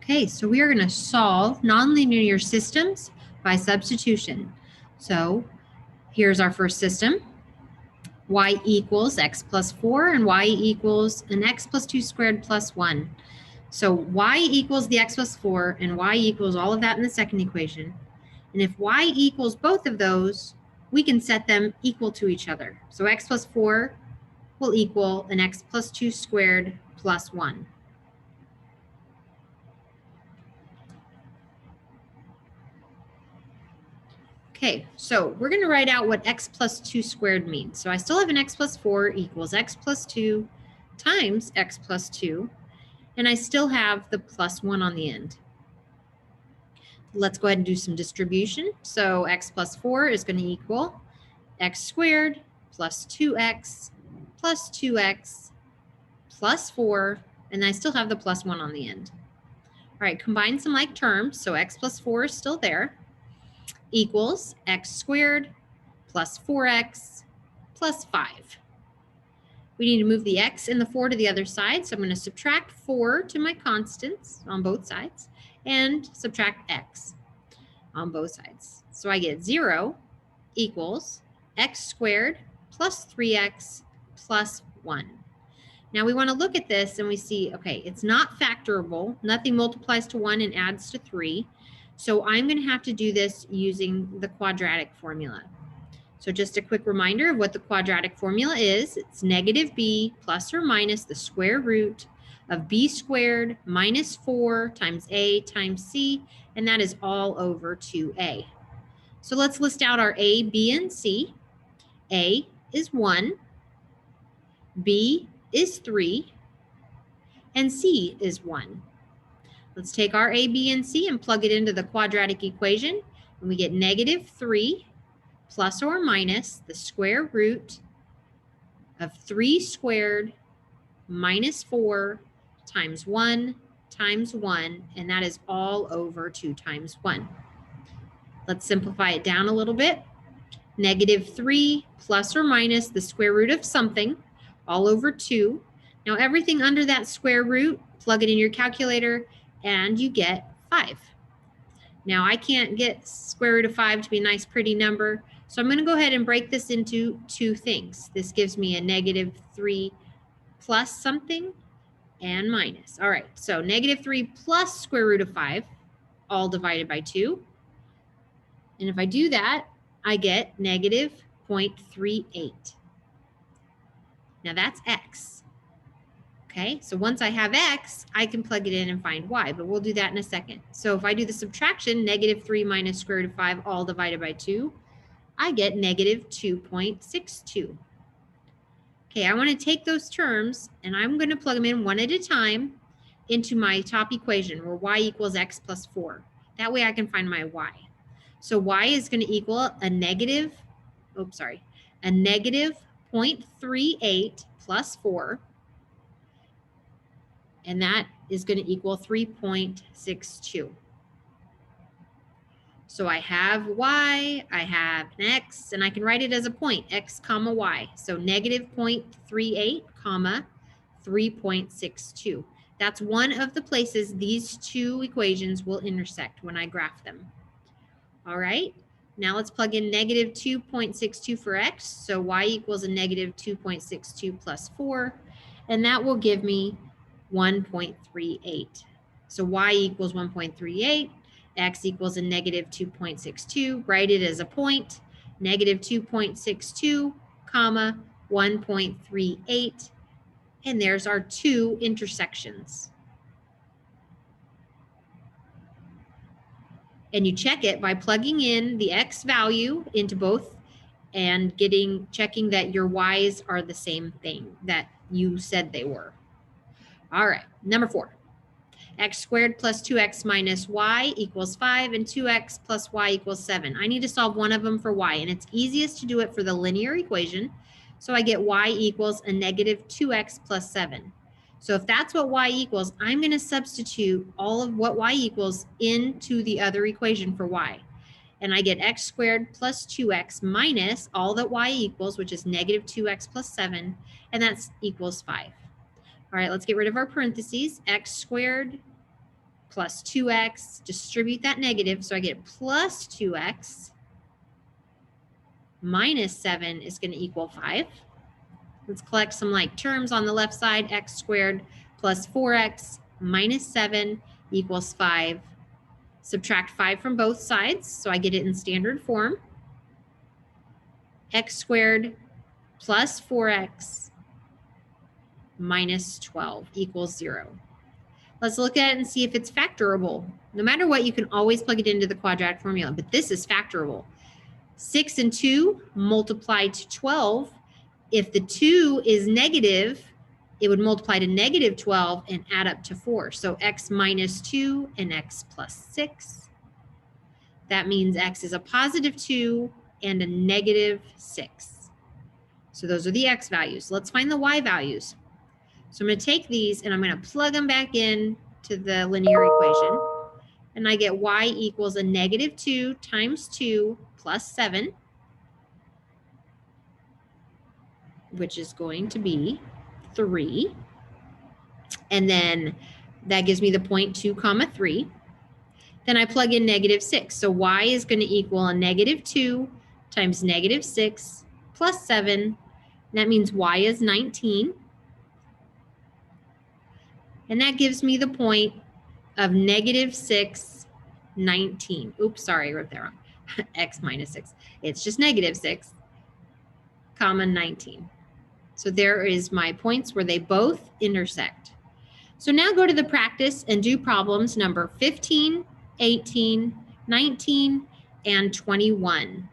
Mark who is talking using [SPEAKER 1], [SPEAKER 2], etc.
[SPEAKER 1] Okay, so we are going to solve nonlinear systems by substitution. So here's our first system. Y equals x plus 4 and y equals an x plus 2 squared plus 1. So y equals the x plus 4 and y equals all of that in the second equation. And if y equals both of those, we can set them equal to each other. So x plus 4 will equal an x plus 2 squared plus 1. Okay, so we're going to write out what x plus 2 squared means. So I still have an x plus 4 equals x plus 2 times x plus 2, and I still have the plus 1 on the end. Let's go ahead and do some distribution. So x plus 4 is going to equal x squared plus 2x plus 2x plus 4, and I still have the plus 1 on the end. All right, combine some like terms. So x plus 4 is still there, equals x squared plus 4x plus 5. We need to move the x and the 4 to the other side. So I'm going to subtract 4 to my constants on both sides and subtract x on both sides. So I get 0 equals x squared plus 3x plus 1. Now we want to look at this and we see, okay, it's not factorable. Nothing multiplies to 1 and adds to 3. So I'm going to have to do this using the quadratic formula. So just a quick reminder of what the quadratic formula is. It's negative b plus or minus the square root of b squared minus 4 times a times c, and that is all over 2a. So let's list out our a, b, and c. A is 1, b is 3, and c is 1. Let's take our a, b, and c and plug it into the quadratic equation, and we get negative 3 plus or minus the square root of 3 squared minus 4 times 1, and that is all over 2 times 1. Let's simplify it down a little bit. Negative 3 plus or minus the square root of something, all over 2. Now everything under that square root, plug it in your calculator, and you get 5. Now I can't get square root of 5 to be a nice pretty number, so I'm going to go ahead and break this into two things. This gives me a negative 3 plus something and minus. All right, so negative 3 plus square root of 5, all divided by 2. And if I do that, I get negative 0.38. Now that's x. Okay, so once I have x, I can plug it in and find y, but we'll do that in a second. So if I do the subtraction, negative 3 minus square root of 5 all divided by 2, I get negative 2.62. Okay, I want to take those terms and I'm going to plug them in one at a time into my top equation where y equals x plus 4. That way I can find my y. So y is going to equal a negative 0.38 plus 4. And that is going to equal 3.62. So I have y, I have an x, and I can write it as a point, x comma y. So negative 0.38 comma 3.62. That's one of the places these two equations will intersect when I graph them. All right, now let's plug in negative 2.62 for x. So y equals a negative 2.62 plus 4, and that will give me 1.38. So y equals 1.38, x equals a negative 2.62, write it as a point, negative 2.62, comma, 1.38, and there's our two intersections. And you check it by plugging in the x value into both and checking that your y's are the same thing that you said they were. All right, number 4. X squared plus 2x minus y equals 5, and 2x plus y equals 7. I need to solve one of them for y, and it's easiest to do it for the linear equation. So I get y equals a negative 2x plus 7. So if that's what y equals, I'm going to substitute all of what y equals into the other equation for y. And I get x squared plus 2x minus all that y equals, which is negative 2x plus 7, and that equals 5. All right, let's get rid of our parentheses. X squared plus 2x, distribute that negative, so I get plus 2x minus 7 is going to equal 5. Let's collect some like terms on the left side. X squared plus 4x minus 7 equals 5. Subtract 5 from both sides, so I get it in standard form. X squared plus 4x minus 12 equals 0. Let's look at it and see if it's factorable. No matter what, you can always plug it into the quadratic formula, but this is factorable. 6 and 2 multiply to 12. If the 2 is negative, it would multiply to negative 12 and add up to 4. So x minus 2 and x plus 6. That means x is a positive 2 and a negative 6. So those are the x values. Let's find the y values. So I'm going to take these and I'm going to plug them back in to the linear equation. And I get y equals a negative 2 times 2 plus 7, which is going to be 3. And then that gives me the point 2 comma 3. Then I plug in negative 6. So y is going to equal a negative 2 times negative 6 plus 7. That means y is 19. And that gives me the point of negative 6, 19. Oops, sorry, I wrote that wrong. X minus 6. It's just negative 6, comma 19. So there is my points where they both intersect. So now go to the practice and do problems number 15, 18, 19, and 21.